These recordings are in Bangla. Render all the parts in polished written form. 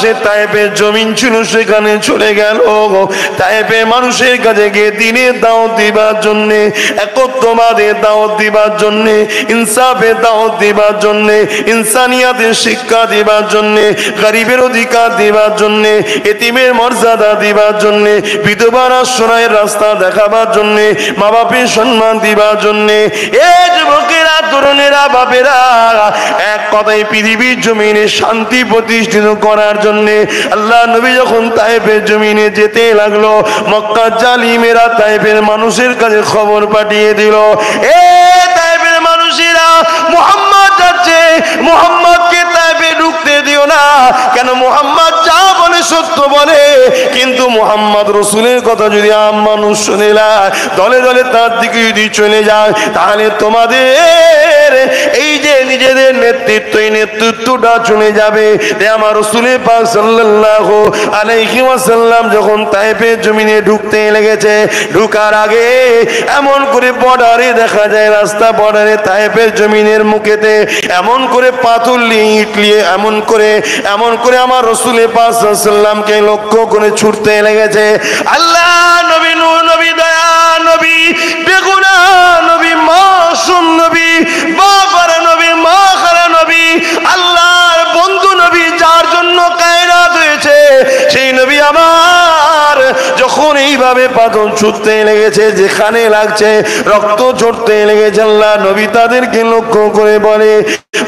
পাশে তায়েফের জমিন ছিল, সেখানে চলে গেল। তায়েফের মানুষের কাছে গিয়ে দ্বীনের দাওয়াত দিবার জন্যে, একত্ববাদের দাওয়াত দিবার জন্যে, ইনসাফের দাওয়াত দিবার জন্যে, ইনসানিয়াতের শিক্ষা দিবার জন্যে, গরিবের অধিকার দিবার জন্যে, এতিমের মর্যাদা দিবার জন্যে, বিধবার আশ্রয়ের রাস্তা দেখাবার জন্যে, মা বাপের সম্মান দিবার জন্যে, এই যুবকেরা, তরুণেরা, বাপেরা, এক কথায় পৃথিবীর জমিনে শান্তি প্রতিষ্ঠিত করার জন্যে আল্লাহ নবী যখন তায়েফের জমিনে যেতে লাগলো, মক্কার জালিমেরা তায়েফের মানুষের কাছে খবর পাঠিয়ে দিল, এ তায়েফের মানুষেরা, মুহাম্মদ যাচ্ছে, মুহাম্মদকে তায়েফে ঢুকতে দিও না। কেন? মুহাম্মদ যা বলে সত্য বলে, কিন্তু মুহাম্মদ রসুলের কথা যদি আম মানুষ শুনে না, দলে দলে তার দিকে যদি চলে যায়, তাহলে তোমাদের এই যে নিজেদের নেতৃত্ব, এই নেতৃত্বটা চলে যাবে। আমার রসুলের পাক সাল্লাল্লাহু আলাইহি ওয়াসাল্লাম যখন তায়েফের জমিনে ঢুকতে লেগেছে, ঢুকার আগে এমন করে বর্ডারে দেখা যায়, রাস্তা বর্ডারে তায়েফের জমিনের মুখেতে এমন করে পাথর নিয়ে, ইট নিয়ে এমন করে আমার রসুলের পাক সাল্লামকে লক্ষ্য করে ছুটতে লেগেছে। আল্লাহ নবী, নূর নবী, দয়া নবী, বেগুনা নবী, মাসুম নবী, বাবার নবী, মা খারা নবী, আল্লাহর বন্ধু নবী, যার জন্য কায়নাত হয়েছে, সেই নবী আমার যখন এইভাবে পাথর ছুটতে লেগেছে, যেখানে লাগছে রক্ত ঝরতে লেগেছে, আল্লাহ নবী তাদেরকে লক্ষ্য করে বলে,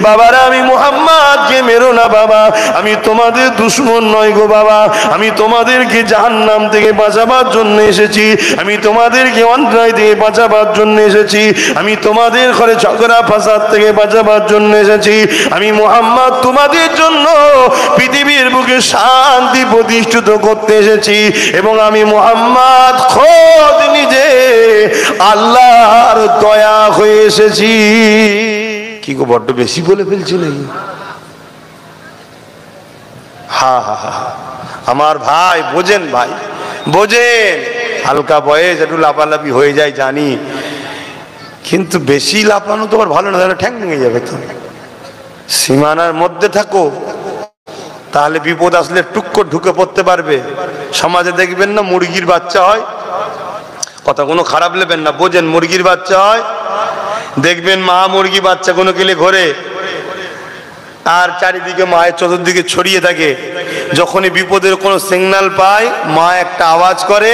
বাবারা, আমি মুহাম্মদকে মেরো না বাবা, আমি তোমাদের দুশমন নয় গো বাবা, আমি তোমাদেরকে জাহান্নাম থেকে বাঁচাবার জন্য এসেছি, আমি তোমাদেরকে অন্যায় থেকে বাঁচাবার জন্য এসেছি, আমি তোমাদের ঘরে ঝগড়া ফাসাদ থেকে বাঁচাবার জন্য এসেছি, আমি মুহাম্মদ তোমাদের জন্য পৃথিবীর বুকে শান্তি প্রতিষ্ঠিত করতে এসেছি, এবং আমি মুহাম্মদ খোদ নিজে আল্লাহর দয়া হয়ে এসেছি। কি গো, বড্ড বেশি বলে ফেলছি নাকি? হা হা হা, আমার ভাই বোঝেন, ভাই বোঝেন, হালকা বয়স একটু লাফালাফি হয়ে যায় জানি, কিন্তু বেশি লাফানো তো আর ভালো না, তাহলে ঠ্যাং ভেঙে যাবে। তো সীমানার মধ্যে থাকো, তাহলে বিপদ আসলে টুক করে ঢুকে পড়তে পারবে। সমাজে দেখবেন না মুরগির বাচ্চা হয়, কথা কোনো খারাপ নেবেন না, বোঝেন, মুরগির বাচ্চা হয়, দেখবেন মা মুরগি বাচ্চা কোনো গেলে ঘরে, আর চারিদিকে মায়ের চতুর্দিকে ছড়িয়ে থাকে। যখনই বিপদের কোনো সিগন্যাল পায়, মা একটা আওয়াজ করে,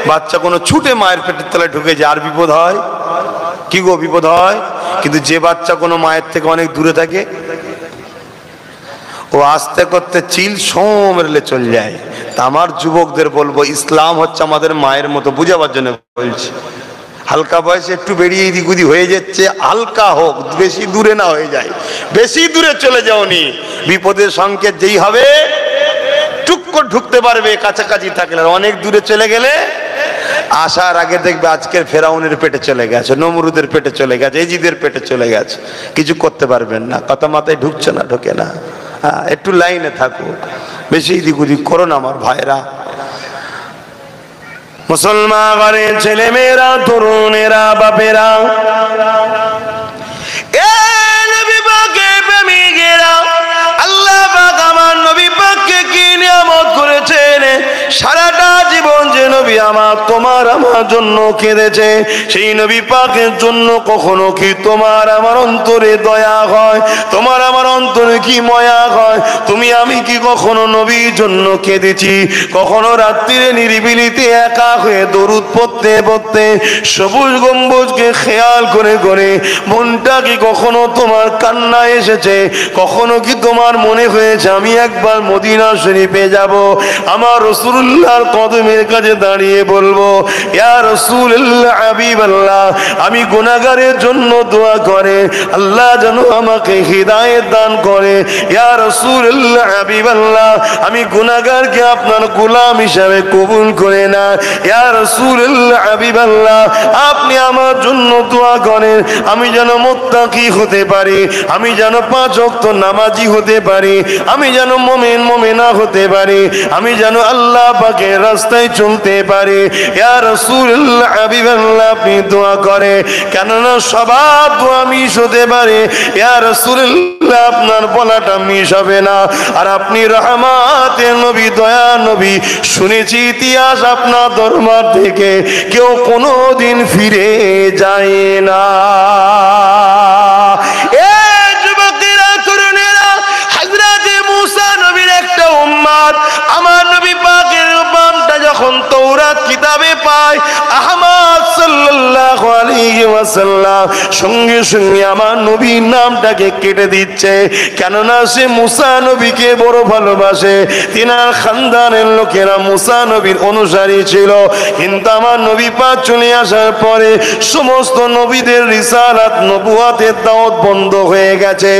বাচ্চা কোনো ছুটে মায়ের পেটের তলায় ঢুকে যায়, আর বিপদ হয়। কি গো, বিপদ হয়। কিন্তু যে বাচ্চা কোনো মায়ের থেকে অনেক দূরে থাকে, ও আস্তে করতে চিল সোমরলে চলে যায়। তা আমার যুবকদের বলবো, ইসলাম হচ্ছে আমাদের মায়ের মতো, বুঝাবার জন্য বলছি। হালকা বয়সে একটু বেরিয়ে এদিক ওদিক হয়ে যাচ্ছে, হালকা হোক, বেশি দূরে না হয়ে যায়। বেশি দূরে চলে যাওনি, বিপদের সংকেত যেই হবে টুক করে ঢুকতে পারবে, কাছাকাছি থাকলে। অনেক দূরে চলে গেলে আসার আগে দেখবে আজকের ফেরাউনের পেটে চলে গেছে, নমরুদের পেটে চলে গেছে, এজিদের পেটে চলে গেছে, কিছু করতে পারবেন না। কথা মাথায় ঢুকছে না, ঢোকে না। হ্যাঁ, একটু লাইনে থাকো, বেশি এদিক ওদিক করো না আমার ভাইরা। মুসলমান ঘরের ছেলে মেয়েরা, তরুণেরা, বাপেরা, নবী পাকের প্রেমিকেরা, আল্লাহ পাক আমার নবী পাককে কি নিয়ামত করেছেন। সারাটা জীবন যে নবী আমার তোমার আমার জন্য কেঁদেছে, সেই নবী পাকের জন্য কখনো কি তোমার আমার অন্তরে দয়া হয়? তোমার আমার অন্তরে কি ময়া হয়? তুমি আমি কি কখনো নবীর জন্য কেঁদেছি? কখনো রাত্রিরে নিরিবিলিতে একা হয়ে দরুদ পড়তে পড়তে সবুজ গম্বুজকে খেয়াল করে করে মনটা কি কখনো তোমার কান্না এসেছে? কখনো কি তোমার মনে হয়েছে আমি একবার মদিনা শরীফে যাব, আমার রাসূলুল্লাহর কদমের কাছে দাঁড়িয়ে বলবো, ইয়া রাসূলুল্লাহ, হাবিবাল্লাহ, আমি গুনাহগারের জন্য দোয়া করে আল্লাহ যেন আমাকে হিদায়াত দান করে। ইয়া রাসূলুল্লাহ, হাবিবাল্লাহ, আমি গুনাহগারকে আপনার গোলাম হিসাবে কবুল করে না। ইয়া রাসূলুল্লাহ, হাবিবাল্লাহ, আপনি আমার জন্য দোয়া করেন, আমি যেন মুত্তাকি হতে পারি, আমি যেন 5 ওয়াক্ত নামাজি হতে পারি, আমি যেন মুমিন মুমিনা হতে পারি, আমি যেন আল্লাহ পাকের রাস্তায় চলতে পারি। পারে। ইয়া রাসূলুল্লাহ, হাবিবাল্লাহ, আপনি দোয়া করে, কেননা সবার দোয়া মিস হতে পারে। ইয়া রাসূলুল্লাহ, আপনার বলাটা মিস হবে না। আর আপনি রহমাতের নবী, দয়া নবী, শুনেছি ইতিহাস আপনার দরবার থেকে কেউ কোনোদিন ফিরে যায় না। আমার নবী পাকের নামটা যখন তৌরাত কিতাবে পায় আহমদ সাল্লাল্লাহু আলাইহি ওয়াসাল্লাম, সঙ্গে সঙ্গে আমার নবীর নামটাকে কেটে দিচ্ছে, কেননা সে মুসা নবীকে বড় ভালোবাসে। তিনার খানদানের লোকেরা মুসা নবীর অনুসারী ছিল। কিন্তু আমার নবী পাক চলে আসার পরে সমস্ত নবীদের রিসালাত, নবুয়াতের দাওয়াত বন্ধ হয়ে গেছে।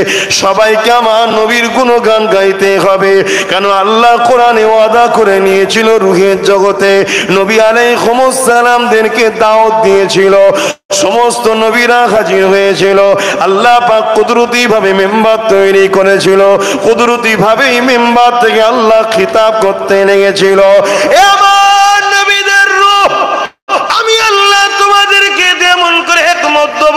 সবাইকে আমার নবীর গুণগান গাইতে হবে, কেন আল্লাহ কোরআনে ওয়াদা করে নিয়েছিল রূহের জগতে নবী আলাইহিস সালামদেরকে দাওয়াত দিয়েছিল। সমস্ত নবীরা হাজির হয়েছিল। আল্লাহ পাক কুদরতি ভাবে মেম্বার তৈরি করেছিল। কুদরতি ভাবে এই মেম্বার থেকে আল্লাহ খিতাব করতে লেগেছিল, এ আমার নবীদের রূহ, আমি আল্লাহ তোমাদেরকে যেমন করে হিকমত দেব।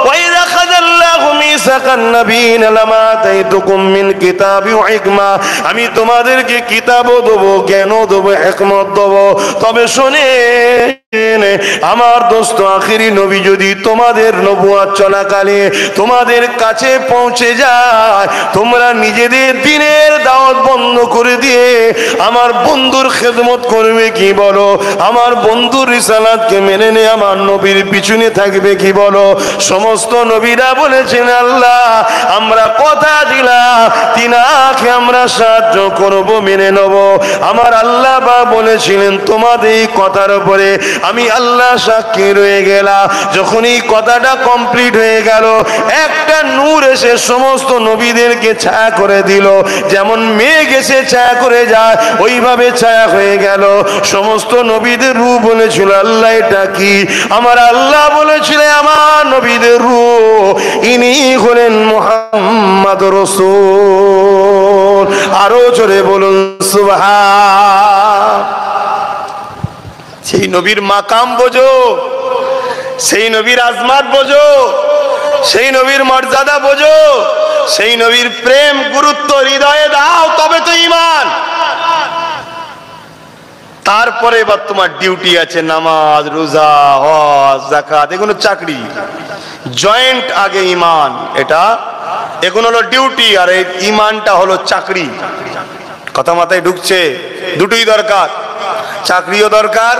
ওয়াইদা খাযাল্লাহু মিসাকান নাবিয়িনা লামা আতাইতুকুম মিন কিতাবি ওয়া হিকমা, আমি তোমাদেরকে কিতাবও দেবো, জ্ঞানও দেবো, হিকমত দেবো। তবে শুনে আমার দোস্ত আখিরি নবী যদি তোমাদের নবুয়ত চলাকালে তোমাদের কাছে পৌঁছে যায়, তোমরা নিজেদের দিনের দাওয়াত বন্ধ করে দিয়ে আমার বন্ধুর খেদমত করবে কি বলো? আমার বন্ধুর রিসালাতকে মেনে নিয়ে আমার নবীর পিছনে থাকবে কি বলো? সমস্ত নবীরা বলেছেন, আল্লাহ আমরা কথা দিলাম তিনাকে আমরা সাহায্য করব, মেনে নেব। আমার আল্লাহ বা বলেছিলেন তোমাদের এই কথার উপরে আমি আল্লাহ সাক্ষী রয়ে গেলাম। যখন এই কথাটা কমপ্লিট হয়ে গেল, একটা নূর এসে সমস্ত নবীদেরকে ছায়া করে দিল। যেমন মেঘ এসে ছায়া করে যায়, ওইভাবে ছায়া হয়ে গেল। সমস্ত নবীদের রূহ বলেছিল, আল্লাহ এটা কি? আমার আল্লাহ বলেছিল, আমার নবীদের রূহ, ইনি হলেন মুহাম্মদ রাসূল। আরো জোরে বলুন সুবহান। সেই নবীর মাকাম বোঝো, সেই নবীর আজমাত বোঝো, সেই নবীর মর্যাদা বোঝো, সেই নবীর প্রেম গুরুত্ব হৃদয়ে দাও, তবে তো ঈমান। তারপরে এবার তোমার ডিউটি আছে নামাজ, রোজা, হজ, যাকাত, এগুলো চাকরি। জয়েন্ট আগে ঈমান, এটা এগুলো হলো ডিউটি, আর এই ঈমানটা হলো চাকরি। কথা মাথায় ঢুকছে? দুটোই দরকার, চাকরিও দরকার,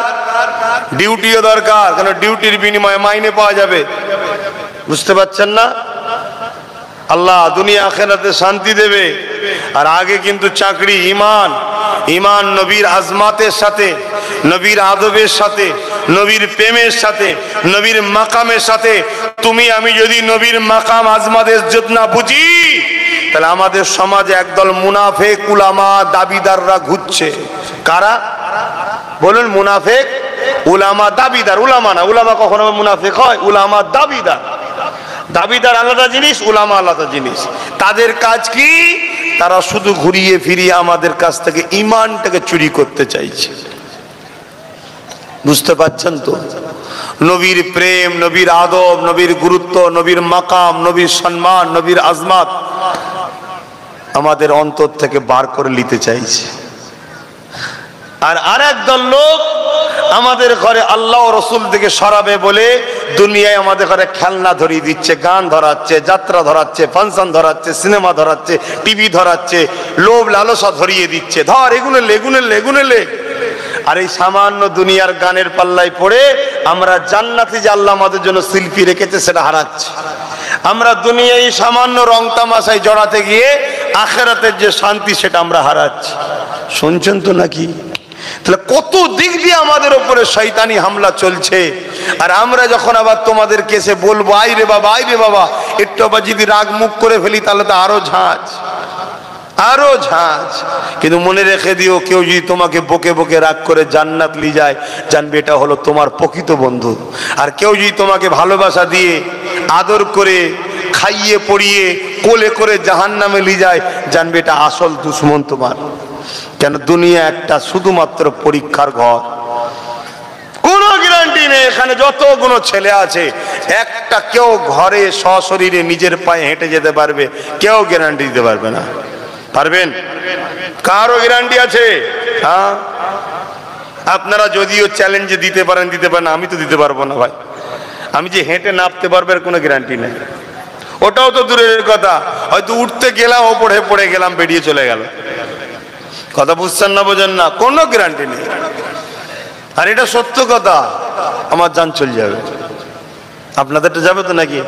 ডিউটিও দরকার, কারণ ডিউটির বিনিময়ে মাইনে পাওয়া যাবে। বুঝতে পারছেন না? আল্লাহ দুনিয়া আখিরাতে শান্তি দেবে। আর আগে কিন্তু চাকরি, ঈমান। ঈমান নবীর আজমাতের সাথে, নবীর আদবের সাথে, নবীর প্রেমের সাথে, নবীর মাকামের সাথে। তুমি আমি যদি নবীর মাকাম আজমাতের ইজ্জত না বুঝি, তাহলে আমাদের সমাজে একদল মুনাফিক উলামা দাবিদাররা ঘুরছে। কারা বলুন? মুনাফিক উলামা দাবিদার। উলামা না, উলামা কখনো মুনাফিক হয়? উলামা দাবিদার। দাবিদার আলাদা জিনিস, উলামা আলাদা জিনিস। তাদের কাজ কি? তারা শুধু ঘুরিয়ে ফিরিয়ে আমাদের কাছ থেকে ঈমানটাকে চুরি করতে চাইছে। বুঝতে পারছেন তো? নবীর প্রেম, নবীর আদব, নবীর গুরুত্ব, নবীর মাকাম, নবীর সম্মান, নবীর আজমাত আমাদের অন্তর থেকে বার করে নিতে চাইছে। আর আরেক দল লোক আমাদের ঘরে আল্লাহ ও রসুল থেকে সরাবে বলে দুনিয়ায় আমাদের ঘরে খেলনা ধরিয়ে দিচ্ছে, গান ধরাচ্ছে, যাত্রা ধরাচ্ছে, ফাংশন ধরাচ্ছে, সিনেমা ধরাচ্ছে, টিভি ধরাচ্ছে, লোভ লালসা ধরিয়ে দিচ্ছে। ধর এগুলো লেগুনে লেগ। আর এই সামান্য দুনিয়ার গানের পাল্লায় পড়ে আমরা জান্নাতে যে আল্লাহ আমাদের জন্য শিল্পী রেখেছে সেটা হারাচ্ছি। আমরা দুনিয়ায় সামান্য রং তামাশায় জড়াতে গিয়ে আখিরাতের যে শান্তি সেটা আমরা হারাচ্ছি। শুনছেন তো নাকি? তাহলে কত দিক দিয়ে আমাদের উপরে শয়তানি হামলা চলছে। আর আমরা যখন আবার তোমাদের কেসে বলবো, আইরে বাবা, একটু আবার যদি রাগ মুখ করে ফেলি তাহলে তো আরো ঝাঁজ। কিন্তু মনে রেখে দিও, কেউ যদি তোমাকে বকে বকে রাগ করে জান্নাত লি যায়, জানবে এটা হলো তোমার প্রকৃত বন্ধু। আর কেউ যদি তোমাকে ভালোবাসা দিয়ে আদর করে খাইয়ে পড়িয়ে কোলে করে জাহান্নামে লি যায়, জানবে এটা আসল দুশ্মন তোমার। কেন? দুনিয়া একটা শুধুমাত্র পরীক্ষার ঘর। নেই। এখানে যতগুলো ছেলে আছে একটা কেউ ঘরে সশরীরে নিজের পায়ে হেঁটে যেতে পারবে? কেউ গ্যারান্টি দিতে পারবে না। পারবেন? কারো গ্যারান্টি আছে? হ্যাঁ, আপনারা যদিও চ্যালেঞ্জে দিতে পারেন, আমি তো দিতে পারবো না ভাই। আমি যে হেঁটে নামতে পারবে এর কোনো গ্যারান্টি নেই। ওটাও তো দূরের কথা, হয়তো উঠতে গেলাম ওপরে পড়ে গেলাম, বেরিয়ে চলে গেল। কথা বুঝছেন না বোঝেন না? কোনো গ্যারান্টি নেই। আর এটা সত্য কথা, আমার জান চলে যাবে। আপনাদেরটা যাবে তো নাকি?